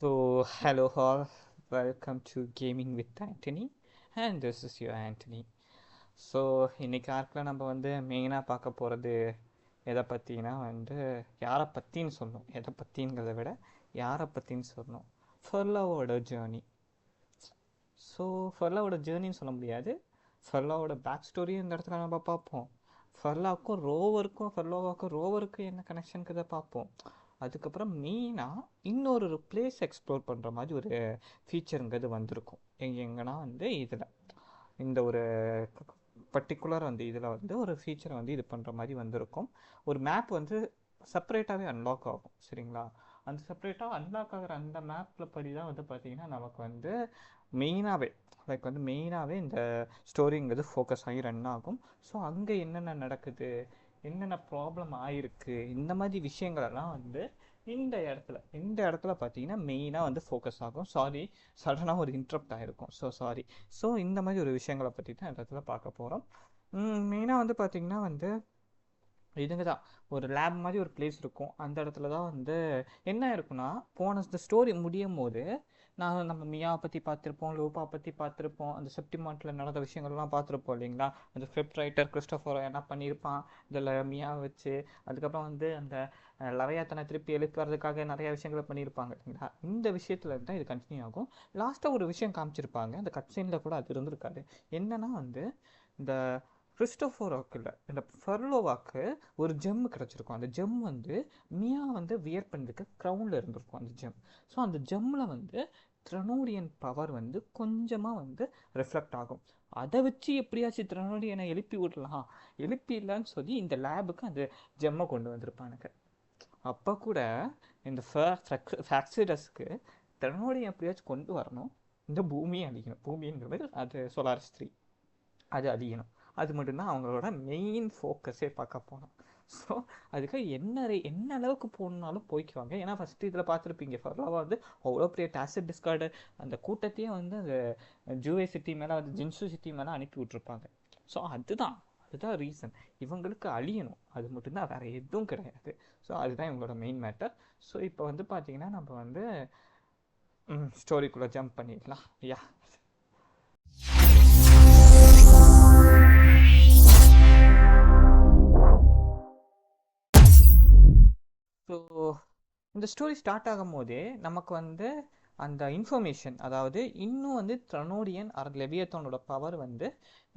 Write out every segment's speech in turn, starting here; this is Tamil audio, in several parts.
Hello all, welcome to Gaming with Anthony, and this is your Anthony. இன்னைக்கு ஆர்க்கில் நம்ம மெயினாக பார்க்க போகிறது எதை பற்றினா யாரை பற்றின்னு சொல்லணும், எதை பற்றிங்கிறத விட யாரை பற்றின்னு சொல்லணும். ஃபர்லாவோட ஜேர்னி. ஃபர்லாவோட ஜேர்னின்னு சொல்ல முடியாது, ஃபர்லாவோட பேக் ஸ்டோரியும் இந்த இடத்துல நம்ம பார்ப்போம். ஃபர்லாவுக்கும் ரோவருக்கும் என்ன கனெக்ஷனுங்கிறத பார்ப்போம். அதுக்கப்புறம் மெயினாக இன்னொரு பிளேஸ் எக்ஸ்ப்ளோர் பண்ணுற மாதிரி ஒரு ஃபீச்சருங்கிறது வந்திருக்கும். எங்கன்னா இதில் இந்த ஒரு பர்டிகுலர் இதில் ஒரு ஃபீச்சரை இது பண்ணுற மாதிரி வந்திருக்கும். ஒரு மேப் செப்பரேட்டாகவே அன்லாக் ஆகும். சரிங்களா? அந்த செப்பரேட்டாக அன்லாக் ஆகிற அந்த மேப்பில் படி தான் பார்த்திங்கன்னா நமக்கு மெயினாகவே இந்த ஸ்டோரிங்கிறது ஃபோக்கஸ் ஆகி ரன் ஆகும். ஸோ அங்கே என்னென்ன நடக்குது, என்னென்ன ப்ராப்ளம் ஆகிருக்கு, இந்த மாதிரி விஷயங்களெல்லாம் இந்த இடத்துல பார்த்தீங்கன்னா மெயினாக ஃபோக்கஸ் ஆகும். சடனாக ஒரு இன்ட்ரப்ட் ஆகிருக்கும். சாரி. இந்த மாதிரி ஒரு விஷயங்களை பற்றி தான் இந்த இடத்துல பார்க்க போகிறோம். மெயினாக பார்த்தீங்கன்னா இதுங்க தான் ஒரு லேப் மாதிரி ஒரு பிளேஸ் இருக்கும். அந்த இடத்துல தான் என்ன இருக்குன்னா, இந்த ஸ்டோரி முடியும் போது நம்ம மியாவை பற்றி பார்த்துருப்போம், லூப்பா பற்றி பார்த்துருப்போம், அந்த செப்டிமான்ட்டில் நடந்த விஷயங்கள்லாம் பார்த்துருப்போம் இல்லைங்களா? அந்த ஸ்கிரிப்ட் ரைட்டர் கிறிஸ்டோஃபர் என்ன பண்ணியிருப்பான் இதில் மியாவை வச்சு. அதுக்கப்புறம் அந்த லவையாத்தனை திருப்பி எழுப்புறதுக்காக நிறைய விஷயங்களை பண்ணியிருப்பாங்க இல்லைங்களா? இந்த விஷயத்தில் தான் இது கண்டினியூ ஆகும். லாஸ்ட்டாக ஒரு விஷயம் காமிச்சிருப்பாங்க, அந்த கட் சீனில் கூட அது இருந்திருக்காரு. என்னன்னா இந்த கிறிஸ்டோஃபரோக்கு இல்லை, இந்த ஃபர்லோவாக்கு ஒரு ஜெம் கிடச்சிருக்கும். அந்த ஜெம் மியா வியர் பண்ணதுக்கு க்ரௌனில் இருந்திருக்கும் அந்த ஜெம். ஸோ அந்த ஜெம்மில் த்ரனோடியன் பவர் கொஞ்சமாக ரிஃப்ளெக்ட் ஆகும். அதை வச்சு எப்படியாச்சும் த்ரனோடியனை எழுப்பிடலான்னு சொல்லி இந்த லேபுக்கு அந்த ஜெம்மை கொண்டு வந்திருப்பானுங்க. அப்போ கூட இந்த ஃபேக்சிடஸ்க்கு த்ரனோடியன் எப்படியாச்சும் கொண்டு வரணும், இந்த பூமியை அழிக்கணும். பூமிங்கிறது அது சோலார் சிஸ்டம், அது அழியணும். அது மட்டும்தான் அவங்களோட மெயின் ஃபோக்கஸே பார்க்க போனோம். ஸோ அதுக்கு என்ன அளவுக்கு போகணுன்னாலும் போய்க்குவாங்க. ஏன்னா ஃபஸ்ட்டு இதில் பார்த்துருப்பீங்க, ஃபர்லாவா அவ்வளோ பெரிய டாசிட் டிஸ்கார்டு அந்த கூட்டத்தையே அந்த ஜூவே சிட்டி மேலே ஜின்சு சிட்டி மேலே அனுப்பி விட்ருப்பாங்க. ஸோ அதுதான் ரீசன், இவங்களுக்கு அழியணும். அது மட்டும்தான், வேறு எதுவும் கிடையாது. ஸோ அதுதான் இவங்களோட மெயின் மேட்டர். ஸோ இப்போ பார்த்தீங்கன்னா நம்ம ஸ்டோரிக்குள்ளே ஜம்ப் பண்ணிடலாம். ஸோ இந்த ஸ்டோரி ஸ்டார்ட் ஆகும் போதே நமக்கு அந்த இன்ஃபர்மேஷன், அதாவது இன்னும் த்ரனோடியன் ஆர் லெவியத்தானோட பவர்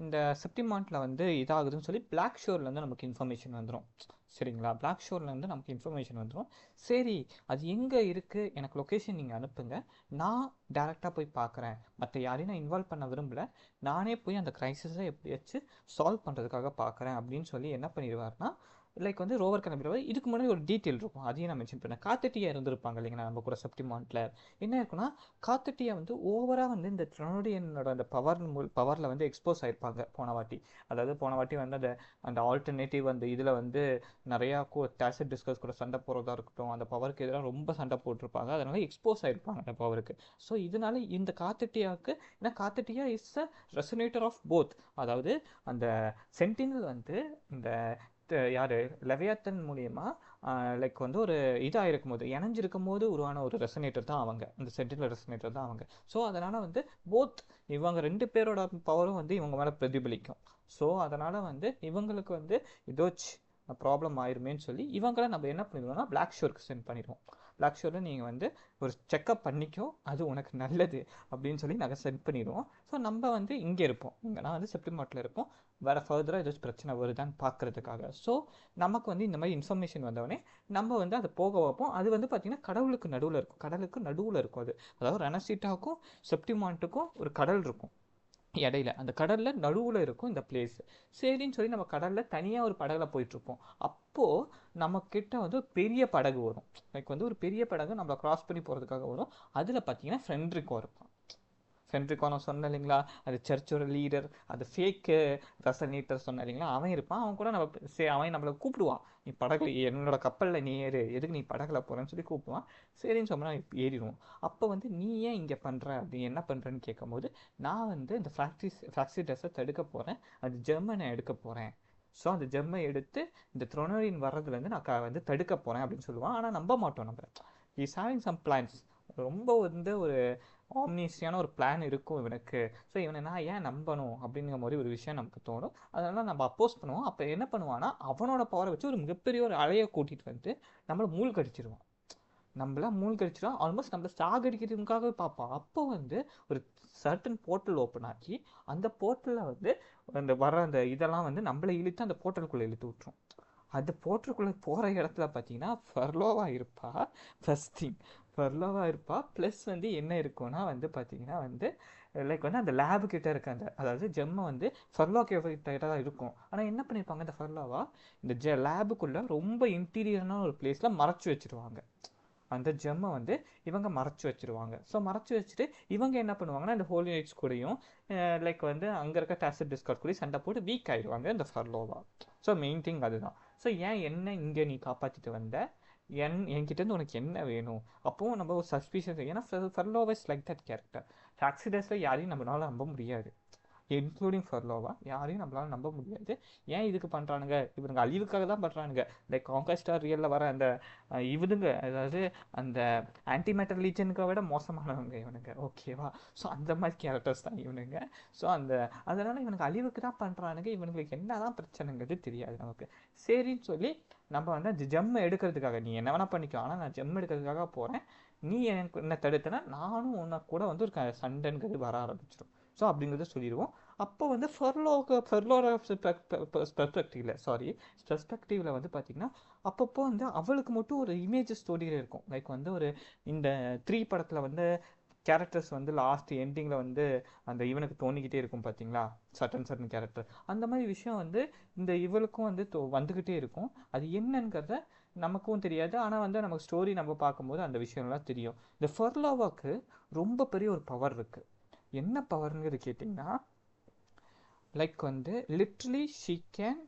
இந்த செப்டிமான்ட்டில் இதாகுதுன்னு சொல்லி பிளாக் ஷோர்லேருந்து நமக்கு இன்ஃபர்மேஷன் வந்துடும். சரிங்களா? பிளாக் ஷோர்லேருந்து நமக்கு இன்ஃபர்மேஷன் வந்துடும். சரி, அது எங்கே இருக்குது, எனக்கு லொக்கேஷன் நீங்கள் அனுப்புங்க, நான் டேரெக்டாக போய் பார்க்குறேன், மற்ற யாரையும் நான் இன்வால்வ் பண்ண விரும்பலை, நானே போய் அந்த க்ரைசிஸை எப்படியாச்சும் சால்வ் பண்ணுறதுக்காக பார்க்குறேன் அப்படின்னு சொல்லி என்ன பண்ணிடுவார்னா, லைக் ரோவர் கிளம்பிடுவார். இதுக்கு முன்னாடி ஒரு டீட்டெயில் இருக்கும், அதையும் நான் மென்ஷன் பண்ணேன். காத்தட்டியா இருந்திருப்பாங்க இல்லைங்களா நம்ம கூட செப்டிமான்ட்டில். என்ன இருக்குன்னா, காத்தட்டியா ஓவராக இந்த த்ரனோடியனோட அந்த பவரில் எக்ஸ்போஸ் ஆகிருப்பாங்க போன வாட்டி. அதாவது போன வாட்டி அந்த ஆல்டர்னேட்டிவ் இதில் நிறையா டாசிட் டிஸ்கஸ் கூட சண்டை போகிறதா இருக்கட்டும், அந்த பவருக்கு எதிராக ரொம்ப சண்டை போட்டிருப்பாங்க. அதனால எக்ஸ்போஸ் ஆகிருப்பாங்க அந்த பவருக்கு. ஸோ இதனால இந்த காத்தட்டியாவுக்கு, ஏன்னா காத்தட்டியா is a resonator of both. அதாவது அந்த சென்டினல் இந்த யார் லெவியாத்தன் மூலியமாக லைக் ஒரு இதாகிருக்கும் போது, இணைஞ்சிருக்கும் போது உருவான ஒரு ரெசனேட்டர் தான் அவங்க, இந்த சென்டினல் ரெசனேட்டர் தான் அவங்க. ஸோ அதனால் போத் இவங்க ரெண்டு பேரோட பவரும் இவங்க மேலே பிரதிபலிக்கும். ஸோ அதனால் இவங்களுக்கு ஏதோச்சு ப்ராப்ளம் ஆயிருமேன்னு சொல்லி இவங்களை நம்ம என்ன பண்ணிடுவோம்னா பிளாக் ஷோருக்கு சென்ட் பண்ணிடுவோம். பிளாக் ஷோரில் நீங்கள் ஒரு செக்கப் பண்ணிக்கோ, அது உனக்கு நல்லது அப்படின்னு சொல்லி நாங்கள் சென்ட் பண்ணிடுவோம். ஸோ நம்ம இங்கே இருப்போம், இங்கே நான் செப்டிமார்ட்டில் இருப்போம், வேறு ஃபர்தராக ஏதாச்சும் பிரச்சனை வருதான்னு பார்க்குறதுக்காக. ஸோ நமக்கு இந்த மாதிரி இன்ஃபர்மேஷன் வந்தவொடனே நம்ம அதை போக வைப்போம். அது பார்த்திங்கன்னா கடலுக்கு நடுவில் இருக்கும். அது அதாவது ரெனசிட்டாவுக்கும் செப்டிமான்ட்டுக்கும் ஒரு கடல் இருக்கும் இடையில. அந்த கடலில் நடுவில் இருக்கும் இந்த பிளேஸ். சரின்னு சொல்லி நம்ம கடலில் தனியாக ஒரு படகுல போயிட்டுருப்போம். அப்போது நம்மக்கிட்ட பெரிய படகு வரும். லைக் ஒரு பெரிய படகு நம்மளை க்ராஸ் பண்ணி போகிறதுக்காக வரும். அதில் பார்த்தீங்கன்னா ஃப்ரெண்ட்ரிக்கோ இருக்கும். ஃப்ரெண்ட்ரிக்கோ நான் சொன்னேன் இல்லைங்களா, அது சர்ச்சோட லீடர், அது ஃபேக்கு ரெசனேட்டர் சொன்னேன் இல்லைங்களா, அவன் இருப்பான். அவன் கூட அவன் நம்மளை கூப்பிடுவான், நீ படகுல என்னோட கப்பலில் நீ ஏறு, எதுக்கு நீ படகுல போகிறேன்னு சொல்லி கூப்பிடுவான். சரின்னு சொன்னால் ஏறிடுவோம். அப்போ நீ ஏன் இங்கே பண்ணுற, அப்படி என்ன பண்ணுறேன்னு கேட்கும்போது, நான் இந்த ஃப்ராக்சிடஸை தடுக்க போகிறேன், அது ஜெர்மனை எடுக்க போகிறேன். ஸோ அந்த ஜெம்மை எடுத்து இந்த த்ரோனோரின் வர்றதுலேருந்து நான் தடுக்க போகிறேன் அப்படின்னு சொல்லுவான். ஆனால் நம்ப மாட்டோம் நம்ம. இஸ் ஹேவிங் சம் பிளான்ஸ், ரொம்ப வந்து ஒரு ஆம்னிசியான ஒரு பிளான் இருக்கும் இவனுக்கு. ஸோ இவனை நான் ஏன் நம்பணும் அப்படிங்கிற மாதிரி ஒரு விஷயம் நமக்கு தோணும். அதனால் நம்ம அப்போஸ் பண்ணுவோம். அப்போ என்ன பண்ணுவான்னா அவனோட பவரை வச்சு ஒரு மிகப்பெரிய ஒரு அலையை கூட்டிகிட்டு வந்து நம்மளை மூழ்கடிச்சிருவான். மூழ்கடிச்சிடும். ஆல்மோஸ்ட் நம்மளை சாகடிக்கிறதுக்காகவே பார்ப்பான். அப்போ வந்து ஒரு சர்டன் போர்ட்டல் ஓப்பன் ஆக்கி அந்த போர்ட்டலில் வந்து அந்த வர அந்த இதெல்லாம் வந்து நம்மளை இழுத்து அந்த போர்ட்டலுக்குள்ளே இழுத்து விட்டுரும். அந்த போர்ட்டலுக்குள்ளே போகிற இடத்துல பார்த்தீங்கன்னா ஃபர்லோவா இருப்பா. ஃபர்ஸ்ட் திங் ஃபர்லோவா இருப்பா. ப்ளஸ் வந்து என்ன இருக்கும்னா வந்து பார்த்தீங்கன்னா வந்து லைக் வந்து அந்த லேபு கிட்ட இருக்க அந்த அதாவது ஜெம்மை வந்து ஃபர்லோ கிட்ட தான் இருக்கும். ஆனால் என்ன பண்ணியிருப்பாங்க இந்த ஃபர்லோவா இந்த லேபுக்குள்ளே ரொம்ப இன்டீரியரான ஒரு பிளேஸில் மறைச்சி வச்சுருவாங்க. அந்த ஜெம்மை வந்து இவங்க மறைச்சி வச்சுருவாங்க. ஸோ மறைச்சி வச்சுட்டு இவங்க என்ன பண்ணுவாங்கன்னா இந்த ஹோலி நைட்ஸ் கூடயும் லைக் வந்து அங்கே இருக்க டாசிட் டிஸ்கார்ட் கூட சண்டை போட்டு வீக் ஆயிடுவாங்க இந்த ஃபர்லோவா. ஸோ மெயின் திங் அதுதான். ஸோ ஏன் என்ன இங்கே நீ காப்பாற்றிட்டு வந்த, என்கிட்டேருந்து உனக்கு என்ன வேணும்? அப்போவும் நம்ம ஒரு சஸ்பீஷியஸ், ஏன்னா ஃபர்லோவா இஸ் லைக் தட் கேரக்டர். டாக்ஸிடஸில் யாரையும் நம்மளால நம்ப முடியாது, இன்க்ளூடிங் ஃபர்லோவா. யாரையும் நம்மளால நம்ப முடியாது. ஏன் இதுக்கு பண்ணுறானுங்க? இவனுங்க அழிவுக்காக தான் பண்ணுறானுங்க. லைக் கான்கஸ்டார் ரியலில் வர அந்த இவனுங்க, அதாவது அந்த ஆன்டிமேட்டர் லீஜனுக்கு விட மோசமானவங்க இவனுங்க, ஓகேவா? ஸோ அந்த மாதிரி கேரக்டர்ஸ் தான் இவனுங்க. ஸோ அதனால் இவனுக்கு அழிவுக்கு தான் பண்ணுறானுங்க. இவனுங்களுக்கு என்ன தான் பிரச்சனைங்கிறது தெரியாது நமக்கு. சரின்னு சொல்லி நம்ம வந்து அந்த ஜெம்மை எடுக்கிறதுக்காக, நீ என்ன வேணால் பண்ணிக்கோ, ஆனால் நான் ஜெம் எடுக்கிறதுக்காக போகிறேன், நீ எனக்கு என்ன தடுத்தனா நானும் உன்னை கூட வந்து ஒரு சண்டைங்கிறது வர ஆரம்பிச்சிடும். ஸோ அப்படிங்கிறத சொல்லிடுவோம். அப்போ வந்து ஃபர்லோட பெர்ஸ்பெக்டிவில் வந்து பார்த்திங்கன்னா அப்பப்போ வந்து அவளுக்கு மட்டும் ஒரு இமேஜ் ஸ்டோரியில் இருக்கும். லைக் வந்து ஒரு இந்த 3 படத்தில் வந்து கேரக்டர்ஸ் வந்து லாஸ்ட் எண்டிங்கில் வந்து அந்த இவனுக்கு தோணிக்கிட்டே இருக்கும் பார்த்தீங்களா, சட்டன் கேரக்டர். அந்த மாதிரி விஷயம் வந்து இந்த இவளுக்கும் வந்து வந்துக்கிட்டே இருக்கும். அது என்னங்கிறத நமக்கும் தெரியாது. ஆனால் வந்து நமக்கு ஸ்டோரி நம்ம பார்க்கும்போது அந்த விஷயம்லாம் தெரியும். இந்த ஃபர்லோவாக்கு ரொம்ப பெரிய ஒரு பவர் இருக்குது. என்ன பவர்ங்கிறது கேட்டிங்கன்னா, லைக் வந்து literally she can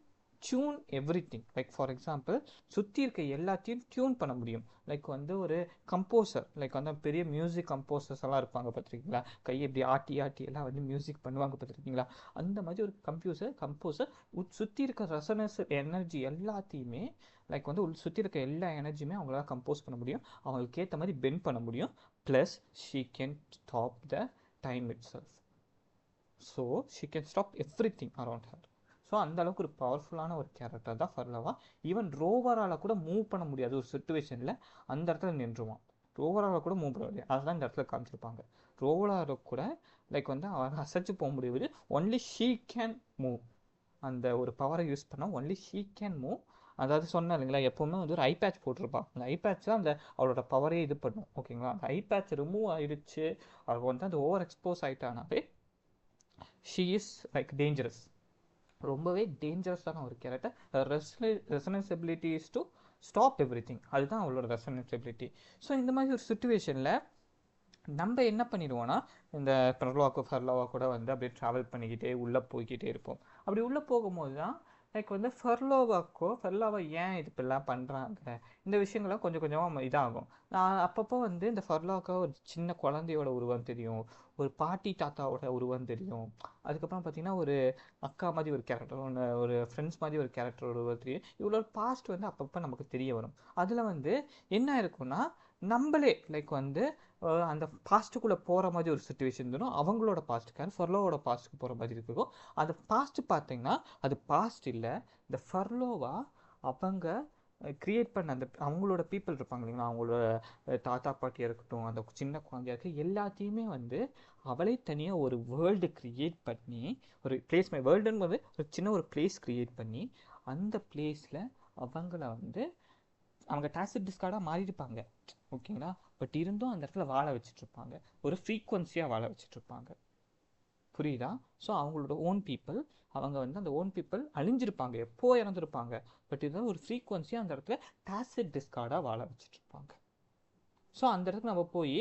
tune every thing. Like for example சுற்றி இருக்க எல்லாத்தையும் டியூன் பண்ண முடியும். லைக் வந்து ஒரு கம்போசர், லைக் வந்து பெரிய மியூசிக் கம்போசர்ஸ் எல்லாம் இருப்பாங்க பார்த்துருக்கீங்களா, கையை இப்படி ஆட்டி ஆட்டி எல்லாம் வந்து மியூசிக் பண்ணுவாங்க பார்த்துருக்கீங்களா, அந்த மாதிரி ஒரு கம்போசர் சுற்றி இருக்க ரெசனன்ஸ் எனர்ஜி எல்லாத்தையுமே, லைக் வந்து சுற்றி இருக்க எல்லா எனர்ஜியுமே அவங்களால கம்போஸ் பண்ண முடியும், அவங்களுக்கு ஏற்ற மாதிரி பெண்ட் பண்ண முடியும். Plus she can stop the time it self. So she can stop every thing around her. So அந்த அளவுக்கு ஒரு பவர்ஃபுல்லான ஒரு கேரக்டர் தான் ஃபர்லோவா. ஈவன் ரோவரால் கூட மூவ் பண்ண முடியாது ஒரு சுச்சுவேஷனில் அந்த இடத்துல நின்றுவான். ரோவரால் கூட மூவ் பண்ண முடியாது, அதுதான் இந்த இடத்துல காமிச்சிருப்பாங்க. ரோவரால் கூட லைக் வந்து அவன் அசைச்சு போக முடியாது. Only she can move. அந்த ஒரு பவரை யூஸ் பண்ணால் ஒன்லி ஷீ கேன் மூவ். அதாவது சொன்னேன் இல்லைங்களா, எப்போவுமே வந்து ஒரு ஐ பேட்ச் போட்டிருப்பான். அந்த ஐ பேட்ச் தான் அந்த அவளோட பவரே இது பண்ணும், ஓகேங்களா? அந்த ஐ பேட்ச் ரிமூவ் ஆயிடுச்சு, அவள் வந்து அந்த ஓவர் எக்ஸ்போஸ் ஆகிட்டானாவே ஷீ இஸ் லைக் டேஞ்சரஸ். ரொம்பவே டேஞ்சரஸான ஒரு character. Resonance ability is to stop everything, அதுதான் அவளோட ரெசனன்ஸ் எபிலிட்டி. ஸோ இந்த மாதிரி ஒரு சுச்சுவேஷனில் நம்ம என்ன பண்ணிடுவோன்னா, இந்த ஃபர்லோவா கூட வந்து அப்படியே ட்ராவல் பண்ணிக்கிட்டே உள்ளே போய்கிட்டே இருப்போம். அப்படி உள்ளே போகும்போது தான் லைக் வந்து ஃபர்லோவா ஏன் இது இப்படிலாம் பண்ணுறாங்க, இந்த விஷயங்கள்லாம் கொஞ்சம் கொஞ்சமாக இதாகும். நான் அப்பப்போ வந்து இந்த ஃபர்லோவாக்கு ஒரு சின்ன குழந்தையோட உருவம் தெரியும், ஒரு பாட்டி தாத்தாவோட உருவம் தெரியும், அதுக்கப்புறம் பார்த்திங்கன்னா ஒரு அக்கா மாதிரி ஒரு கேரக்டர் ஒன்று, ஒரு ஃப்ரெண்ட்ஸ் மாதிரி ஒரு கேரக்டர் உருவம் தெரியும். இவ்வளோ பாஸ்ட் வந்து அப்பப்போ நமக்கு தெரிய வரும். அதில் வந்து என்ன இருக்குன்னா, நம்மளே லைக் வந்து அந்த பாஸ்ட்டுக்குள்ளே போகிற மாதிரி ஒரு சுச்சுவேஷன் தரும். அவங்களோட பாஸ்ட்டுக்கான ஃபர்லோவோட பாஸ்ட்டுக்கு போகிற மாதிரி இருக்கும். அந்த பாஸ்ட்டு பார்த்தீங்கன்னா அது பாஸ்ட் இல்லை, இந்த ஃபர்லோவா அவங்க க்ரியேட் பண்ண அந்த அவங்களோட பீப்புள் இருப்பாங்க இல்லைங்களா, அவங்களோட தாத்தா பாட்டியாக இருக்கட்டும், அந்த சின்ன குழந்தையாக இருக்குது, எல்லாத்தையுமே வந்து அவளே தனியாக ஒரு வேர்ல்டு க்ரியேட் பண்ணி, ஒரு பிளேஸ் வேர்ல்டுன்னு வந்து ஒரு சின்ன ஒரு பிளேஸ் க்ரியேட் பண்ணி அந்த பிளேஸில் அவங்கள வந்து அவங்க டாசிட் டிஸ்கார்டாக மாறியிருப்பாங்க, ஓகேங்களா? பட் இருந்தும் அந்த இடத்துல வாழ வச்சுட்ருப்பாங்க, ஒரு ஃப்ரீக்வன்சியாக வாழ வச்சுட்ருப்பாங்க, புரியுதா? ஸோ அவங்களோட ஓன் பீப்புள், அவங்க வந்து அந்த ஓன் பீப்புள் அழிஞ்சிருப்பாங்க, எப்போ இறந்துருப்பாங்க, பட் இருந்தாலும் ஒரு ஃப்ரீக்வன்சியாக அந்த இடத்துல டாசிட் டிஸ்கார்டாக வாழ வச்சுட்ருப்பாங்க. ஸோ அந்த இடத்துக்கு நம்ம போய்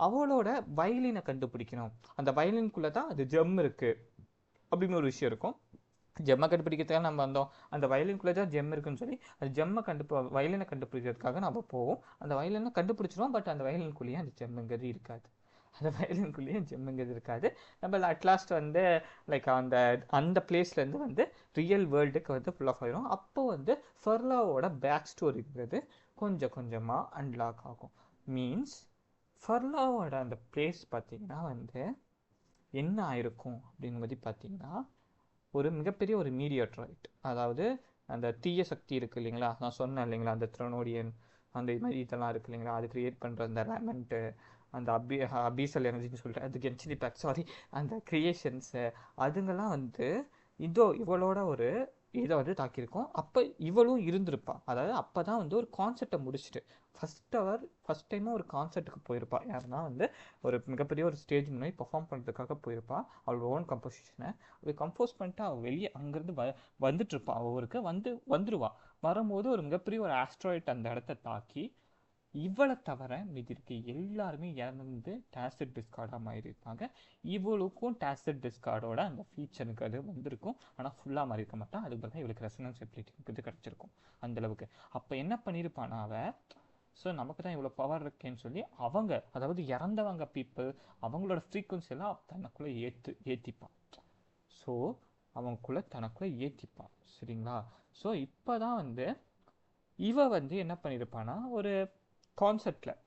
அவளோட வயலினை கண்டுபிடிக்கணும். அந்த வயலின்குள்ளே தான் அது ஜெம் இருக்குது அப்படின்னு ஒரு விஷயம் இருக்கும். ஜெம்மை கண்டுபிடிக்கிறதுக்காக நம்ம வந்தோம், அந்த வயலின்குள்ளே தான் ஜெம் இருக்குன்னு சொல்லி அந்த வயலினை கண்டுபிடிக்கிறதுக்காக நம்ம போவோம். அந்த வயலினை கண்டுபிடிச்சிருவோம், பட் அந்த வயலின்குள்ளேயே அந்த ஜெம்முங்கிறது இருக்காது. அந்த வயலின்குள்ளேயும் ஜெம்முங்கிறது இருக்காது. நம்ம அட்லாஸ்ட் வந்து லைக் அந்த பிளேஸ்லேருந்து வந்து ரியல் வேர்ல்டுக்கு வந்து ஃபுல் ஆஃப் ஆயிரும். அப்போ வந்து ஃபர்லோவோட பேக் ஸ்டோரிங்கிறது கொஞ்சம் கொஞ்சமாக அன்லாக் ஆகும். மீன்ஸ் ஃபர்லாவோட அந்த பிளேஸ் பார்த்தீங்கன்னா வந்து என்ன ஆயிருக்கும் அப்படின்னு பற்றி பார்த்தீங்கன்னா, ஒரு மிகப்பெரிய ஒரு மீடியாட்ராய்ட், அதாவது அந்த தீய சக்தி இருக்குது இல்லைங்களா, நான் சொன்னேன் இல்லைங்களா, அந்த த்ரனோடியன் அந்த இது மாதிரி இதெல்லாம் இருக்குது இல்லைங்களா, அது கிரியேட் பண்ணுற அந்த லெமண்ட்டு, அந்த அபீசல் எனர்ஜின்னு சொல்லிட்டு அது கென்சிலி பேக் சாரி, அந்த கிரியேஷன்ஸு அதுங்கெல்லாம் வந்து இவளோட ஒரு இதை வந்து தாக்கியிருக்கோம். அப்போ இவளும் இருந்திருப்பா. அதாவது அப்போ தான் வந்து ஒரு கான்செப்டை முடிச்சுட்டு ஃபஸ்ட் டைமாக ஒரு கான்செர்ட்டுக்கு போயிருப்பா. யாருன்னா வந்து ஒரு மிகப்பெரிய ஒரு ஸ்டேஜ் முன்னாடி பெர்ஃபார்ம் பண்ணுறதுக்காக போயிருப்பா. அவளோட ஓன் கம்போசிஷனை அவள் கம்போஸ் பண்ணிட்டு அவள் வெளியே அங்கேருந்து வந்துட்டு இருப்பாள். அவருக்கு வந்துடுவா. வரும்போது ஒரு மிகப்பெரிய ஒரு ஆஸ்ட்ராய்ட் அந்த இடத்த தாக்கி இவளை தவிர மீதி இருக்க எல்லாருமே இறந்து டேசிட் டிஸ்கார்டாக மாறியிருப்பாங்க. இவளுக்கும் டேசிட் டிஸ்கார்டோட அந்த ஃபீச்சருக்கு அது வந்திருக்கும். ஆனால் ஃபுல்லாக மாறி இருக்க மாட்டான். அதுக்கு பதிலாக இவளுக்கு ரெசனன்ஸ் எபிலிட்டி இது கிடச்சிருக்கும் அந்தளவுக்கு. அப்போ என்ன பண்ணியிருப்பானா அவள், ஸோ நமக்கு தான் இவ்வளோ பவர் இருக்கேன்னு சொல்லி அவங்க, அதாவது இறந்தவங்க பீப்புள், அவங்களோட ஃப்ரீக்குவன்சி எல்லாம் தனக்குள்ளே ஏற்றிப்பான். ஸோ அவங்களுக்குள்ளே தனக்குள்ளே ஏற்றிப்பான். சரிங்களா? ஸோ இப்போ தான் வந்து இவ வந்து என்ன பண்ணியிருப்பானா, ஒரு கான்செப்டில்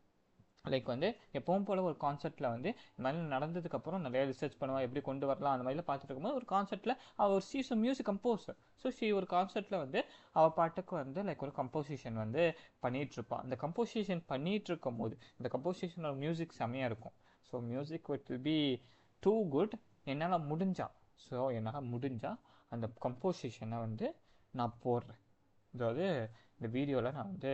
லைக் வந்து எப்பவும் போல் ஒரு கான்செப்டில் வந்து இந்த மாதிரி நடந்ததுக்கப்புறம் நிறைய ரிசர்ச் பண்ணுவாள், எப்படி கொண்டு வரலாம் அந்த மாதிரிலாம் பார்த்துட்டு இருக்கும்போது ஒரு கான்செப்டில் அவள் ஒரு ஷீஸ் மியூசிக் கம்போசர். ஸோ ஒரு கான்செப்டில் வந்து அவள் பாட்டுக்கு வந்து லைக் ஒரு கம்போசிஷன் வந்து பண்ணிகிட்ருப்பாள். அந்த கம்போசிஷன் பண்ணிகிட்டு இருக்கும் போது இந்த கம்போசிஷனோட மியூசிக் செம்மையாக இருக்கும். So music it will be too good. என்னால் முடிஞ்சா அந்த கம்போசிஷனை வந்து நான் போடுறேன். அதாவது இந்த வீடியோவில் நான் வந்து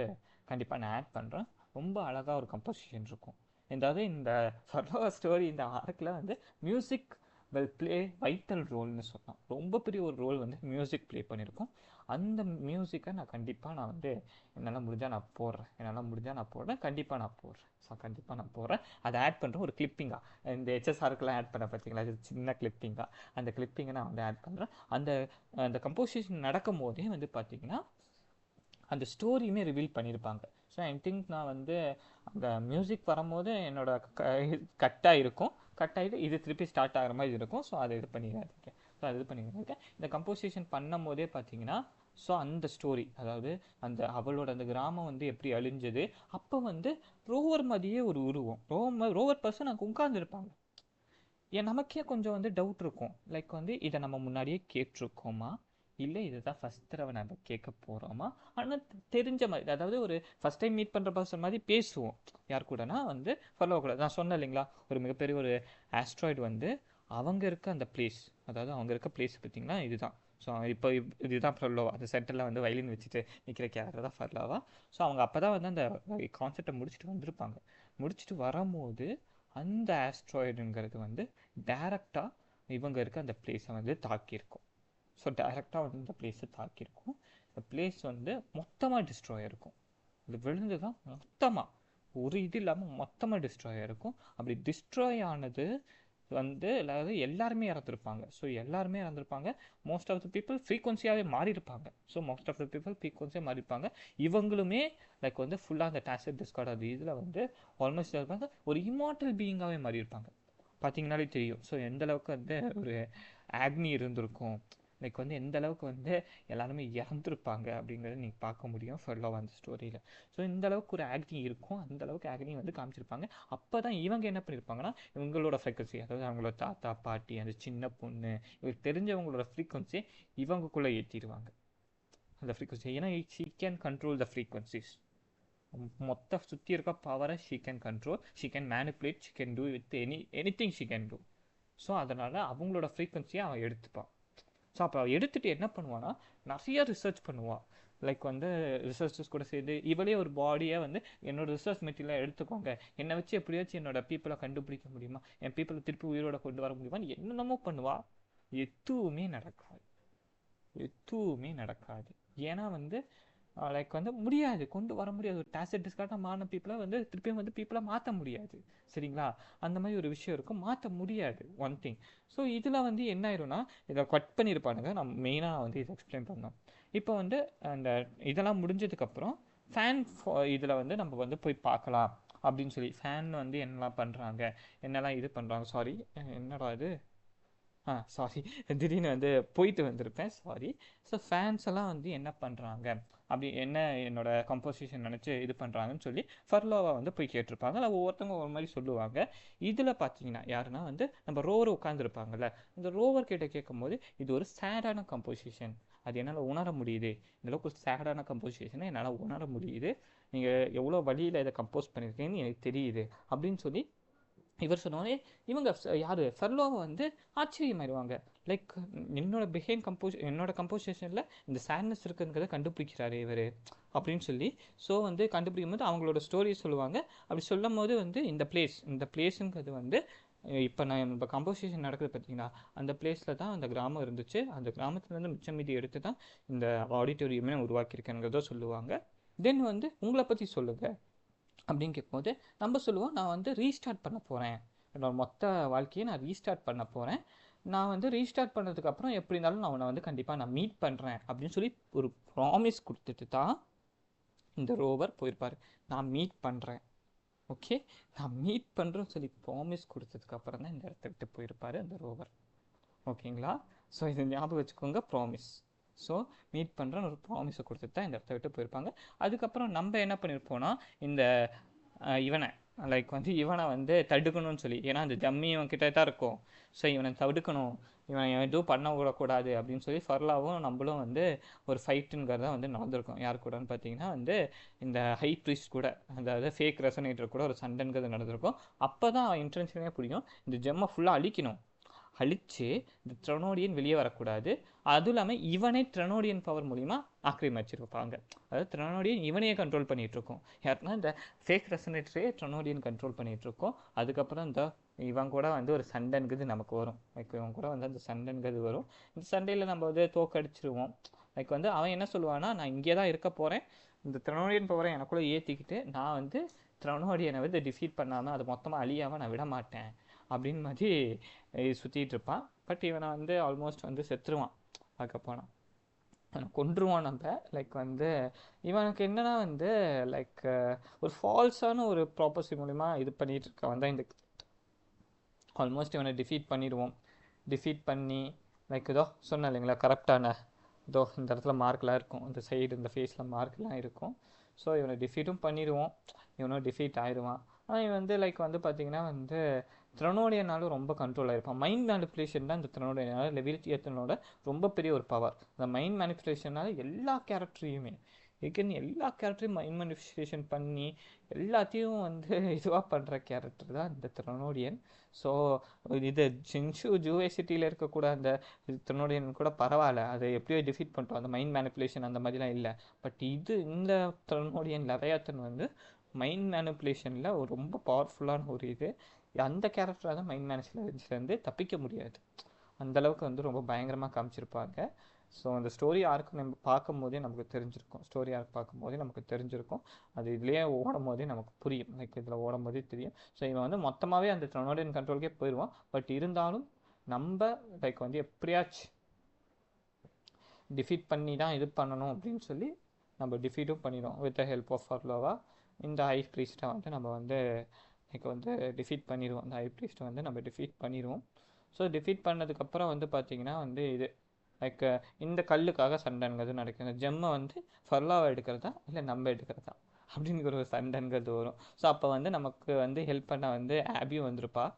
கண்டிப்பாக நான் ஆட் பண்ணுறேன். ரொம்ப அழகாக ஒரு கம்போசிஷன் இருக்கும். அதாவது இந்த ஃபர்லோவர் ஸ்டோரி இந்த ஆர்க்கில் வந்து மியூசிக் வில் ப்ளே வைட்டல் ரோல்னு சொல்லலாம். ரொம்ப பெரிய ஒரு ரோல் வந்து மியூசிக் ப்ளே பண்ணியிருக்கோம். அந்த மியூசிக்கை நான் கண்டிப்பாக வந்து என்னால் முடிஞ்சால் நான் போடுறேன். கண்டிப்பாக நான் போடுறேன். அதை ஆட் பண்ணுறேன் ஒரு கிளிப்பிங்காக. இந்த ஹெச்எஸ்ஆருக்கெல்லாம் ஆட் பண்ண பார்த்தீங்களா, அது சின்ன கிளிப்பிங்காக. அந்த கிளிப்பிங்கை நான் வந்து ஆட் பண்ணுறேன். அந்த கம்போசிஷன் நடக்கும் போதே வந்து பார்த்தீங்கன்னா அந்த ஸ்டோரியுமே ரிவீல் பண்ணியிருப்பாங்க. ஸோ ஐ திங்க் நான் வந்து அந்த மியூசிக் வரும்போது என்னோட கட்டாக இருக்கும். கட்டாகிட்டு இது திருப்பி ஸ்டார்ட் ஆகிற மாதிரி இருக்கும். ஸோ அதை இது பண்ணியிருக்கேன். இந்த கம்போசிஷன் பண்ணும் போதே பார்த்தீங்கன்னா, ஸோ அந்த ஸ்டோரி, அதாவது அவளோட அந்த கிராமம் வந்து எப்படி அழிஞ்சது, அப்போ வந்து ரோவர் மாதிரியே ஒரு உருவம், ரோவர் பர்சன் அங்கே உட்கார்ந்துருப்பாங்க. நமக்கே கொஞ்சம் வந்து டவுட் இருக்கும். லைக் வந்து இதை நம்ம முன்னாடியே கேட்டிருக்கோமா, இல்லை இதுதான் ஃபஸ்ட் தடவை நம்ம கேட்க போகிறோமா. ஆனால் தெரிஞ்ச மாதிரி, அதாவது ஒரு ஃபஸ்ட் டைம் மீட் பண்ணுற பர்சன் மாதிரி பேசுவோம். யார் கூடனா வந்து ஃபாலோ கூட நான் சொன்னேன் இல்லைங்களா, ஒரு மிகப்பெரிய ஒரு ஆஸ்ட்ராய்டு வந்து அவங்க இருக்க அந்த பிளேஸ், அதாவது அவங்க இருக்க பிளேஸ் பார்த்திங்கன்னா இதுதான். ஸோ இப்போ இதுதான் ஃபர்லோவா. அந்த சென்டரில் வந்து வயலின் வச்சுட்டு நிற்கிற கேரக்டர் தான் ஃபர்லோவா. ஸோ அவங்க அப்போ தான் வந்து அந்த கான்செப்டை முடிச்சுட்டு வந்திருப்பாங்க. முடிச்சுட்டு வரும்போது அந்த ஆஸ்ட்ராய்டுங்கிறது வந்து டைரெக்டாக இவங்க இருக்க அந்த பிளேஸை வந்து தாக்கியிருக்கும். ஸோ டைரெக்டாக வந்து இந்த பிளேஸை தாக்கியிருக்கும். இந்த பிளேஸ் வந்து மொத்தமாக டிஸ்ட்ராய் ஆகிருக்கும். இது விழுந்து தான் மொத்தமாக ஒரு இது இல்லாமல் மொத்தமாக டிஸ்ட்ராய் ஆகிருக்கும். அப்படி டிஸ்ட்ராய் ஆனது வந்து எல்லாருமே இறந்துருப்பாங்க. ஸோ எல்லாருமே இறந்துருப்பாங்க. மோஸ்ட் ஆஃப் த பீப்புள் ஃப்ரீக்வன்சியாகவே மாறியிருப்பாங்க. இவங்களுமே லைக் வந்து ஃபுல்லாக அந்த டேசிட் டிஸ்கார்ட் அது இதில் வந்து ஆல்மோஸ்ட் இருப்பாங்க. ஒரு இமார்டல் பீயிங்காகவே மாறியிருப்பாங்க. பார்த்தீங்கன்னாலே தெரியும். ஸோ எந்தளவுக்கு வந்து ஒரு ஆக்னி இருந்திருக்கும், லைக் வந்து எந்த அளவுக்கு வந்து எல்லாருமே இறந்துருப்பாங்க அப்படிங்கிறத நீங்கள் பார்க்க முடியும் ஃபர்லோவா அந்த ஸ்டோரியில். ஸோ இந்த அளவுக்கு ஒரு ஆக்னி இருக்கும். அந்த அளவுக்கு ஆக்னி வந்து காமிச்சிருப்பாங்க. அப்போ தான் இவங்க என்ன பண்ணியிருப்பாங்கன்னா, இவங்களோட ஃப்ரீக்வன்சி, அதாவது அவங்களோட தாத்தா பாட்டி அந்த சின்ன பொண்ணு இவங்களுக்கு தெரிஞ்சவங்களோட ஃப்ரீக்வன்சி இவங்களுக்குள்ளே ஏற்றிடுவாங்க. அந்த ஃப்ரீக்வன்சி, ஏன்னா she can control the frequencies. மொத்த சுற்றி இருக்க பவரை she can control, she can manipulate, she can do with anything she can do. So அதனால் அவங்களோட ஃப்ரீக்வன்சியை அவன் எடுத்துப்பான். ஸோ அப்போ எடுத்துகிட்டு என்ன பண்ணுவான்னா, நிறைய ரிசர்ச் பண்ணுவாள். லைக் வந்து ரிசர்ச்சர்ஸ் கூட சேர்ந்து இவளே ஒரு பாடியை வந்து என்னோட ரிசர்ச் மெட்டீரியலை எடுத்துக்கோங்க, என்னை வச்சு எப்படியாச்சும் என்னோட பீப்புளை கண்டுபிடிக்க முடியுமா, என் பீப்புளை திருப்பி உயிரோட கொண்டு வர முடியுமான்னு என்னென்னமோ பண்ணுவாள். எதுவுமே நடக்காது. ஏன்னா வந்து லைக் வந்து முடியாது, கொண்டு வர முடியாது. ஒரு டேசிட் டிஸ்கார்டாக மாறின பீப்புளை வந்து திருப்பியும் வந்து பீப்புளை மாற்ற முடியாது. சரிங்களா? அந்த மாதிரி ஒரு விஷயம் இருக்கும், மாற்ற முடியாது ஒன் திங். ஸோ இதில் வந்து என்ன ஆயிரும்னா, இதை கட் பண்ணியிருப்பானுங்க. நம்ம மெயினாக வந்து இதை எக்ஸ்பிளைன் பண்ணோம். இப்போ வந்து அந்த இதெல்லாம் முடிஞ்சதுக்கப்புறம் ஃபேன் இதில் வந்து நம்ம வந்து போய் பார்க்கலாம் அப்படின்னு சொல்லி, ஃபேன் வந்து என்னெல்லாம் பண்ணுறாங்க, என்னெல்லாம் இது பண்ணுறாங்க. சாரி, என்னடா இது சாரி, திடீர்னு வந்து போயிட்டு வந்திருப்பேன், சாரி. ஸோ ஃபேன்ஸ் எல்லாம் வந்து என்ன பண்ணுறாங்க, அப்படி என்ன என்னோட கம்போசிஷன் நினச்சி இது பண்ணுறாங்கன்னு சொல்லி ஃபர்லோவை வந்து போய் கேட்டிருப்பாங்க. அதில் ஒவ்வொருத்தவங்க ஒரு மாதிரி சொல்லுவாங்க. இதில் பார்த்தீங்கன்னா யாருன்னா வந்து நம்ம ரோவர் உட்காந்துருப்பாங்கல்ல, அந்த ரோவர் கிட்ட கேட்கும்போது இது ஒரு சேடான கம்போசிஷன், அது என்னால் உணர முடியுது, இந்த அளவுக்கு ஒரு சேடான கம்போசிஷனை என்னால் உணர முடியுது, நீங்கள் எவ்வளோ வழியில் இதை கம்போஸ் பண்ணியிருக்கீங்கன்னு எனக்கு தெரியுது அப்படின்னு சொல்லி இவர் சொன்னோடனே இவங்க யார் ஃபர்லோவை வந்து ஆச்சரியமாயிருவாங்க. லைக் என்னோட கம்போசிஷனில் இந்த சேட்னஸ் இருக்குங்கிறத கண்டுபிடிக்கிறாரு இவர் அப்படின்னு சொல்லி. ஸோ வந்து கண்டுபிடிக்கும் போது அவங்களோட ஸ்டோரியை சொல்லுவாங்க. அப்படி சொல்லும் போது வந்து இந்த பிளேஸுங்கிறது வந்து இப்போ நம்ம கம்போசிஷன் நடக்குது பார்த்தீங்கன்னா, அந்த பிளேஸில் தான் அந்த கிராமம் இருந்துச்சு, அந்த கிராமத்துலேருந்து மிச்சம் மீதி எடுத்து தான் இந்த ஆடிட்டோரியமே உருவாக்கியிருக்கேங்கிறத சொல்லுவாங்க. தென் வந்து உங்களை பற்றி சொல்லுங்கள் அப்படின்னு கேட்கும்போது நம்ம சொல்லுவோம், நான் வந்து ரீஸ்டார்ட் பண்ண போகிறேன், என்னோட மொத்த வாழ்க்கையை நான் ரீஸ்டார்ட் பண்ண போகிறேன், நான் வந்து ரீஸ்டார்ட் பண்ணதுக்கப்புறம் எப்படி இருந்தாலும் நான் உன்னை வந்து கண்டிப்பாக நான் மீட் பண்ணுறேன் அப்படின்னு சொல்லி ஒரு ப்ராமிஸ் கொடுத்துட்டு தான் இந்த ரோவர் போயிருப்பார். நான் மீட் பண்ணுறேன், ஓகே, நான் மீட் பண்ணுறேன்னு சொல்லி ப்ராமிஸ் கொடுத்ததுக்கப்புறம் தான் இந்த இடத்த விட்டு போயிருப்பார் அந்த ரோவர். ஓகேங்களா? ஸோ இதை ஞாபகம் வச்சுக்கோங்க, ப்ராமிஸ். ஸோ மீட் பண்ணுறேன்னு ஒரு ப்ராமிஸை கொடுத்துட்டு தான் இந்த இடத்த விட்டு போயிருப்பாங்க. அதுக்கப்புறம் நம்ம என்ன பண்ணியிருப்போம்னா, இந்த இவனை லைக் வந்து இவனை வந்து தடுக்கணும்னு சொல்லி, ஏன்னா அந்த ஜம்மி இவன் கிட்ட தான் இருக்கும், ஸோ இவனை தடுக்கணும், இவன் எதுவும் பண்ண விடக்கூடாது அப்படின்னு சொல்லி ஃபர்லாவும் நம்மளும் வந்து ஒரு ஃபைட்டுங்கிறத வந்து நடந்திருக்கும். யார் கூடன்னு பார்த்தீங்கன்னா வந்து இந்த ஹை ப்ரீஸ்ட் கூட, அதாவது ஃபேக் ரெசனேட்டர் கூட ஒரு சண்டைங்கிறது நடந்திருக்கும். அப்போ தான் அவன் இன்டென்ஷனே புரியும், இந்த ஜெம்மை ஃபுல்லாக அழித்து இந்த ட்ரனோடியன் வெளியே வரக்கூடாது, அதுவும் இல்லாமல் இவனே ட்ரனோடியன் பவர் மூலிமா ஆக்கிரமிச்சிருப்பாங்க. அதாவது ட்ரனோடியன் இவனையே கண்ட்ரோல் பண்ணிகிட்ருக்கோம், யாருன்னா இந்த ஃபேக் ரெசனேட்டரே ட்ரனோடியன் கண்ட்ரோல் பண்ணிகிட்ருக்கோம். அதுக்கப்புறம் இந்த இவன் கூட வந்து ஒரு சண்டைங்கிறது நமக்கு வரும், லைக் இவன் கூட வந்து அந்த சண்டைங்கிறது வரும். இந்த சண்டையில் நம்ம வந்து தோக்கடிச்சிருவோம். லைக் வந்து அவன் என்ன சொல்லுவான்னா, நான் இங்கே தான் இருக்க போகிறேன், இந்த ட்ரனோடியன் பவரை எனக்குள்ளே ஏற்றிக்கிட்டு நான் வந்து ட்ரனோடியனை வந்து டிஃபீட் பண்ணாமல் அது மொத்தமாக அழியாமல் நான் விட மாட்டேன் அப்படின்னு மாதிரி சுற்றிட்டு இருப்பான். பட் இவனை வந்து ஆல்மோஸ்ட் வந்து செத்துருவான். அதுக்கப்புறம் அவனை கொன்றுவான் நம்ம. லைக் வந்து இவனுக்கு என்னன்னா வந்து லைக் ஒரு ஃபால்ஸான ஒரு ப்ராப்பர்சி மூலிமா இது பண்ணிகிட்டு இருக்கவன் தான் இந்த ஆல்மோஸ்ட் இவனை டிஃபீட் பண்ணி லைக் இதோ சொன்னேன் இல்லைங்களா, கரெக்டான இதோ இந்த இடத்துல மார்க்லாம் இருக்கும், இந்த சைடு இந்த ஃபேஸில் மார்க்லாம் இருக்கும். ஸோ இவனை டிஃபீட்டும் பண்ணிடுவோம், இவனும் டிஃபீட் ஆயிடுவான். ஆனால் இவன் வந்து லைக் வந்து பார்த்திங்கன்னா வந்து த்ரனோடியனாலும் ரொம்ப கண்ட்ரோல் ஆகிருப்பான். மைண்ட் மேனிப்புலேஷன் தான் இந்த த்ரனோடியனால லெவிலியத்தனோட ரொம்ப பெரிய ஒரு பவர். அந்த மைண்ட் மேனிப்புலேஷனால் எல்லா கேரக்டரையும் மைண்ட் மேனிப்புலேஷன் பண்ணி எல்லாத்தையும் வந்து இதுவாக பண்ணுற கேரக்டர் தான் இந்த த்ரனோடியன். ஸோ இது ஜின்ஷு ஜூவே சிட்டியில் இருக்கக்கூட அந்த த்ரனோடியன் கூட பரவாயில்ல, அதை எப்படியோ டிஃபீட் பண்ணிட்டோம், அந்த மைண்ட் மேனிப்புலேஷன் அந்த மாதிரிலாம் இல்லை. பட் இந்த த்ரனோடியன் லெவியாத்தன் வந்து மைண்ட் மேனிப்புலேஷனில் ஒரு ரொம்ப பவர்ஃபுல்லான ஒரு இது. அந்த கேரக்டராக தான் மைண்ட் மேனிப்புலேஷன்லேருந்து தப்பிக்க முடியாது, அந்தளவுக்கு வந்து ரொம்ப பயங்கரமாக காமிச்சிருப்பாங்க. ஸோ அந்த ஸ்டோரி ஆர்க்கு நம்ம பார்க்கும்போதே நமக்கு தெரிஞ்சிருக்கும், அது இதுலேயே ஓடும் போதே நமக்கு புரியும், லைக் இதில் ஓடும் போதே தெரியும். ஸோ இவன் வந்து மொத்தமாகவே அந்த ட்ரனோடியன் கண்ட்ரோலுக்கே போயிடுவான். பட் இருந்தாலும் நம்ம லைக் வந்து எப்படியாச்சும் டிஃபீட் பண்ணி தான் இது பண்ணணும் அப்படின்னு சொல்லி நம்ம டிஃபீட்டும் பண்ணிடுவோம் வித் த ஹெல்ப் ஆஃப் ஃபர்லோவா. இந்த ஹை ப்ரீஸ்ட்டை வந்து நம்ம வந்து லைக் வந்து டிஃபீட் பண்ணிடுவோம், அந்த ஹை ப்ரீஸ்ட்டை வந்து நம்ம டிஃபீட் பண்ணிடுவோம். ஸோ டிஃபீட் பண்ணதுக்கப்புறம் வந்து பார்த்திங்கன்னா வந்து இது லைக் இந்த கல்லுக்காக சண்டைங்கிறது நடக்குது. இந்த ஜெம்மை வந்து ஃபர்லாவை எடுக்கிறதா இல்லை நம்ம எடுக்கிறதா அப்படிங்கிற ஒரு சண்டைங்கிறது வரும். ஸோ அப்போ வந்து நமக்கு வந்து ஹெல்ப் பண்ண வந்து ஆபியும் வந்திருப்பான்.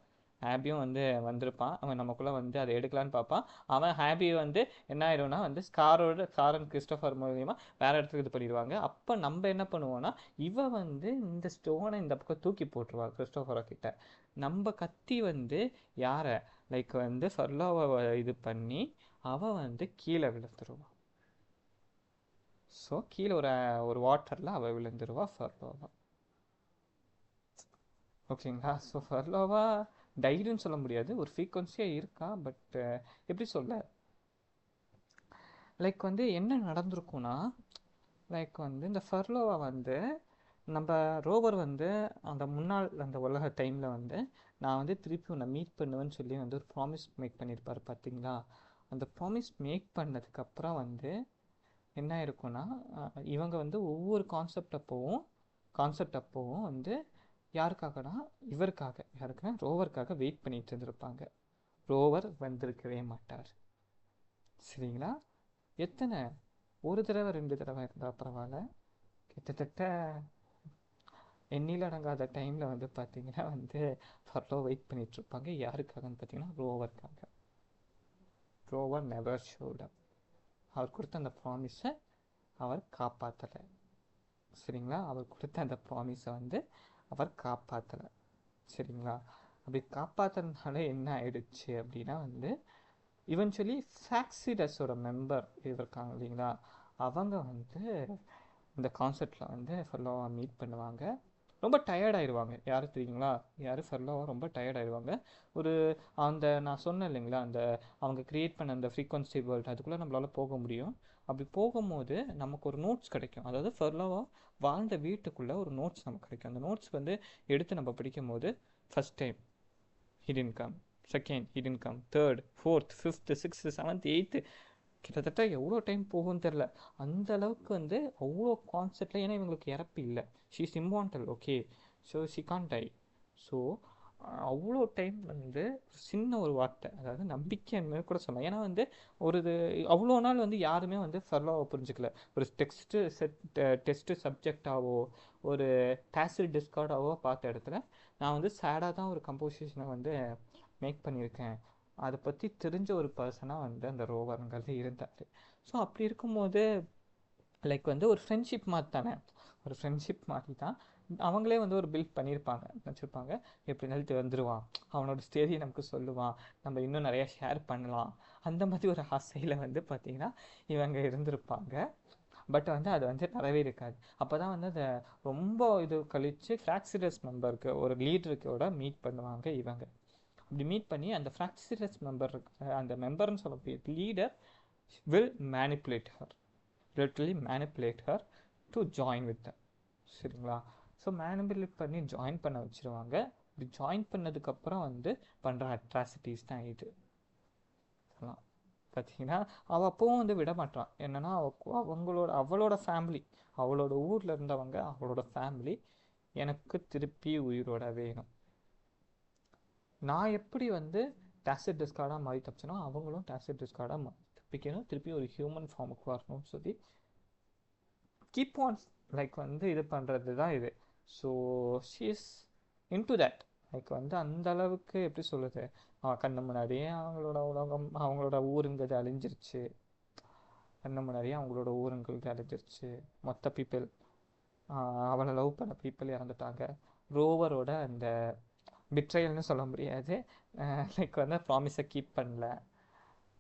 அவன் நமக்குள்ளே வந்து அதை எடுக்கலான்னு பார்ப்பான். அவன் ஹாபி வந்து என்ன ஆயிடும்னா வந்து ஸ்காரன் கிறிஸ்டோஃபர் மூலியமாக வேறு இடத்துக்கு இது பண்ணிடுவாங்க. அப்போ நம்ம என்ன பண்ணுவோம்னா, இவன் வந்து இந்த ஸ்டோனை இந்த பக்கம் தூக்கி போட்டுருவாள் கிறிஸ்டோஃபரை கிட்ட. நம்ம கத்தி வந்து யாரை லைக் வந்து ஃபர்லாவை இது பண்ணி அவன் வந்து கீழே விழுந்துருவான். ஸோ கீழே ஒரு வாட்டரில் அவள் விழுந்துருவா ஃபர்லோவா. ஓகேங்களா? ஸோ ஃபர்லோவா டைரின்னு சொல்ல முடியாது, ஒரு ஃப்ரீக்வன்சியாக இருக்கா. பட் எப்படி சொல்ல, லைக் வந்து என்ன நடந்திருக்குன்னா, லைக் வந்து இந்த ஃபர்லோவா வந்து நம்ம ரோவர் வந்து அந்த உலக டைமில் வந்து நான் வந்து திருப்பி உன்னை மீட் பண்ணுவேன்னு சொல்லி வந்து ஒரு ப்ராமிஸ் மேக் பண்ணியிருப்பார் பார்த்தீங்களா. அந்த ப்ராமிஸ் மேக் பண்ணதுக்கப்புறம் வந்து என்ன இருக்குன்னா, இவங்க வந்து ஒவ்வொரு கான்செப்ட் அப்போவும் வந்து யாருக்காகனா யாருக்குன்னா ரோவருக்காக வெயிட் பண்ணிட்டு இருந்திருப்பாங்க. ரோவர் வந்திருக்கவே மாட்டார். சரிங்களா? எத்தனை ஒரு தடவை 2 தடவை இருந்தால் பரவாயில்ல, கிட்டத்தட்ட எண்ணில் அடங்காத டைமில் வந்து பார்த்தீங்கன்னா வந்து ஃபர்லோ வெயிட் பண்ணிகிட்ருப்பாங்க. யாருக்காகன்னு பார்த்தீங்கன்னா ரோவருக்காக. ரோவர் நெவர் ஷோட் அப். அவர் கொடுத்த அந்த ப்ராமிஸை அவர் காப்பாற்றலை. சரிங்களா? அவர் கொடுத்த அந்த ப்ராமிஸை வந்து அவர் காப்பாற்றலை. சரிங்களா? அப்படி காப்பாற்றுறதுனால என்ன ஆயிடுச்சு அப்படின்னா வந்து இவென்ச்சுவலி ஃபாக்ஸிடஸோட மெம்பர் இருக்காங்க இல்லைங்களா, அவங்க வந்து இந்த கான்செப்டில் வந்து ஃபர்லோவை மீட் பண்ணுவாங்க. ரொம்ப டயர்ட் ஆயிடுவாங்க. யார் தெரியுங்களா? யார்? ஃபர்லோவா ரொம்ப டயர்ட் ஆயிடுவாங்க. ஒரு அந்த நான் சொன்னேன் இல்லைங்களா, அந்த அவங்க க்ரியேட் பண்ண அந்த ஃப்ரீக்வன்சி வேர்ல்டு அதுக்குள்ளே நம்மளால் போக முடியும். அப்படி போகும்போது நமக்கு ஒரு நோட்ஸ் கிடைக்கும். அதாவது ஃபர்லோவா வாழ்ந்த வீட்டுக்குள்ளே ஒரு நோட்ஸ் நமக்கு கிடைக்கும். அந்த நோட்ஸ் வந்து எடுத்து நம்ம படிக்கும் போது first time hidden come, second hidden come, third, fourth, fifth, sixth, seventh, eighth, கிட்டத்தட்ட எவ்வளோ டைம் போகும்னு தெரில. அந்த அளவுக்கு வந்து அவ்வளோ கான்செப்டில். ஏன்னா இவங்களுக்கு இறப்பு இல்லை, she is immortal. Okay, so she can't die. So அவ்வளோ டைம் வந்து சின்ன ஒரு வார்த்தை, அதாவது நம்பிக்கைன்னு கூட சொல்லலாம். ஏன்னா வந்து ஒரு அவ்வளோ நாள் வந்து யாருமே வந்து ஃபர்லோவை புரிஞ்சுக்கல. ஒரு டெஸ்ட்டு சப்ஜெக்டாவோ ஒரு டாசிட் டிஸ்கார்டாவோ பார்த்த இடத்துல நான் வந்து சேடாக தான் ஒரு கம்போசிஷனை வந்து மேக் பண்ணியிருக்கேன். அதை பற்றி தெரிஞ்ச ஒரு பர்சனாக வந்து அந்த ரோவருங்கிறது இருந்தார். ஸோ அப்படி இருக்கும்போது லைக் வந்து ஒரு ஃப்ரெண்ட்ஷிப் மாதிரி தானே, ஒரு ஃப்ரெண்ட்ஷிப் மாதிரி தான் அவங்களே வந்து ஒரு பில்ட் பண்ணியிருப்பாங்க, நினச்சிருப்பாங்க. எப்படினாலும் வந்துடுவான், அவனோட ஸ்டோரியை நமக்கு சொல்லுவான், நம்ம இன்னும் நிறையா ஷேர் பண்ணலாம், அந்த மாதிரி ஒரு ஆசையில் வந்து பார்த்திங்கன்னா இவங்க இருந்திருப்பாங்க. பட் வந்து அது வந்து நிறைவேறிருக்காது. அப்போ தான் வந்து அதை ரொம்ப இது கழித்து ஃப்ராக்சிடஸ் மெம்பருக்கு ஒரு லீடருக்கோட மீட் பண்ணுவாங்க இவங்க. அப்படி மீட் பண்ணி அந்த ஃப்ராக்சிடஸ் மெம்பர் அந்த மெம்பர்னு சொல்லக்கூடிய leader will manipulate her, literally manipulate her to join with them. சரிங்களா? ஸோ மேனிப்புலேட் பண்ணி ஜாயின் பண்ண வச்சுருவாங்க. இப்படி ஜாயின் பண்ணதுக்கப்புறம் வந்து பண்ணுற அட்ராசிட்டிஸ் தான் இது. பார்த்தீங்கன்னா அவள் அப்பவும் வந்து விட மாட்டான். என்னென்னா அவளோட ஃபேமிலி, அவளோட ஊரில் இருந்தவங்க, அவளோட ஃபேமிலி எனக்கு திருப்பி உயிரோட வேணும். நான் எப்படி வந்து டாசிட் டிஸ்கார்டாக மாறி தப்பிச்சனோ அவங்களும் டாசிட் டிஸ்கார்டாக மாறி தப்பிக்கணும், திருப்பி ஒரு ஹியூமன் ஃபார்முக்கு வரணும்னு சொல்லி கீப் ஆன் லைக் வந்து இது பண்ணுறது தான் இது. So she is into that. Like வந்து அந்த அளவுக்கு எப்படி சொல்லுது, கண்ணு முன்னாடியே அவங்களோட உலகம், அவங்களோட ஊருங்கிறது அழிஞ்சிருச்சு. கண்ணு முன்னாடியே அவங்களோட ஊருங்கிறது அழிஞ்சிருச்சு. மொத்த பீப்புள், அவளை லவ் பண்ண பீப்புள் இறந்துட்டாங்க. ரோவரோட அந்த பிட்ரையல்னு சொல்ல முடியாது, லைக் வந்து ப்ராமிஸை கீப் பண்ணல.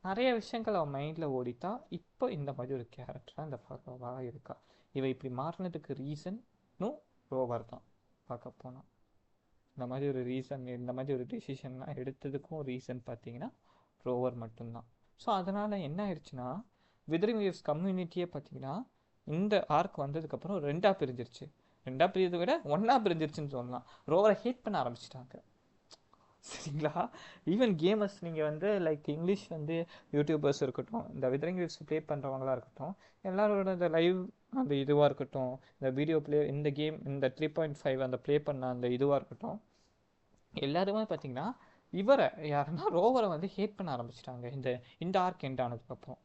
நிறைய விஷயங்கள் அவன் மைண்டில் ஓடிட்டா. இப்போ இந்த மாதிரி ஒரு கேரக்டராக இந்த ஃபர்லோவாக இருக்கா. இவ இப்படி மாறினதுக்கு ரீசனும் ரோவர் தான் பார்க்க போனால். இந்த மாதிரி ஒரு ரீசன், இந்த மாதிரி ஒரு டிசிஷன்லாம் எடுத்ததுக்கும் ரீசன் பார்த்தீங்கன்னா ரோவர் மட்டும்தான். ஸோ அதனால் என்ன ஆயிடுச்சுன்னா விதரிங் வேவ்ஸ் கம்யூனிட்டியே பார்த்தீங்கன்னா இந்த ஆர்க் வந்ததுக்கப்புறம் 2ஆக பிரிஞ்சிருச்சு. 2ஆக பிரிஞ்சதை விட 1ஆக பிரிஞ்சிருச்சுன்னு சொல்லலாம். ரோவரை ஹேட் பண்ண ஆரம்பிச்சிட்டாங்க. சரிங்களா? ஈவன் கேமர்ஸ், நீங்கள் வந்து லைக் இங்கிலீஷ் வந்து யூடியூபர்ஸ் இருக்கட்டும், இந்த விதரிங் வேவ்ஸ் ப்ளே பண்ணுறவங்களா இருக்கட்டும், எல்லாரோட இந்த லைவ் அந்த இதுவாக இருக்கட்டும், இந்த வீடியோ ப்ளே, இந்த கேம் இந்த 3.5 அந்த ப்ளே பண்ண அந்த இதுவாக இருக்கட்டும், எல்லாருமே பார்த்தீங்கன்னா இவரை யாருன்னா ரோவரை வந்து ஹேட் பண்ண ஆரம்பிச்சிட்டாங்க. இந்த ஆர்க் எண்ட் ஆனதுக்கப்புறம்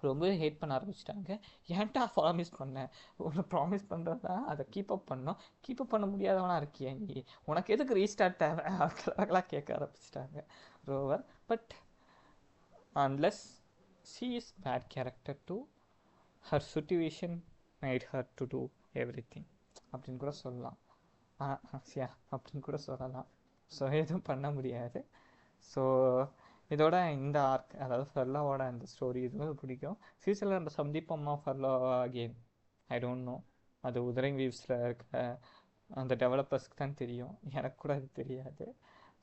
ரொம்பவே ஹேட் பண்ண ஆரம்பிச்சிட்டாங்க. ஏன்ட்டா ப்ராமிஸ் பண்ணேன், ஒன்று ப்ராமிஸ் பண்ணுறதா அதை கீப்அப் பண்ணோம், கீப்அப் பண்ண முடியாதவனா இருக்கியா நீ, உனக்கு எதுக்கு ரீஸ்டார்ட் தேவை அதெல்லாம் கேட்க ஆரம்பிச்சிட்டாங்க ரோவர். But unless she is bad character to her situation made her to do everything அப்படின்னு கூட சொல்லலாம். அப்படின்னு கூட சொல்லலாம். ஸோ எதுவும் பண்ண முடியாது. ஸோ இதோட இந்த ஆர்க், அதாவது ஃபர்லோவோட அந்த ஸ்டோரி இதுவும் பிடிக்கும். ஃபியூச்சரில் நம்ம சந்திப்போமா ஃபர்லோ அகெயின், ஐ டோன்ட் நோ. அது விதரிங் வேவ்ஸில் இருக்க அந்த டெவலப்பர்ஸ்க்கு தான் தெரியும், எனக்கு கூட அது தெரியாது.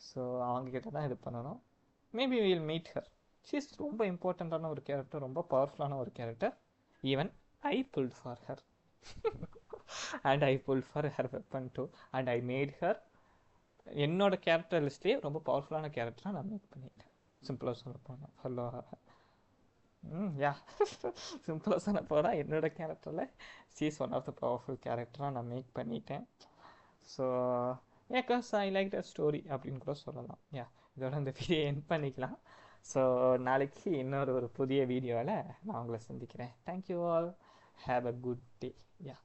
ஸோ அவங்கக்கிட்ட தான் இது பண்ணணும். Maybe will meet her. She is ரொம்ப இம்பார்ட்டண்ட்டான ஒரு கேரக்டர், ரொம்ப பவர்ஃபுல்லான ஒரு character. Even I pulled for her and I pulled for her weapon too and I made her என்னோட கேரக்டர் லிஸ்ட்லேயே ரொம்ப பவர்ஃபுல்லான கேரக்டராக நான் மேக் பண்ணிட்டேன். சிம்பிளாக சொல்ல போனால் ஃபர்லோ சிம்பிளாக சொல்ல போனால் என்னோட கேரக்டரில் she is one of the powerful கேரக்டராக நான் மேக் பண்ணிட்டேன். So because I like the story அப்படின்னு கூட சொல்லலாம். இதோட இந்த வீடியோ எண்ட் பண்ணிக்கலாம். ஸோ நாளைக்கு இன்னொரு புதிய வீடியோவில் நான் உங்களை சந்திக்கிறேன். Thank you all. Have a good day. Yeah.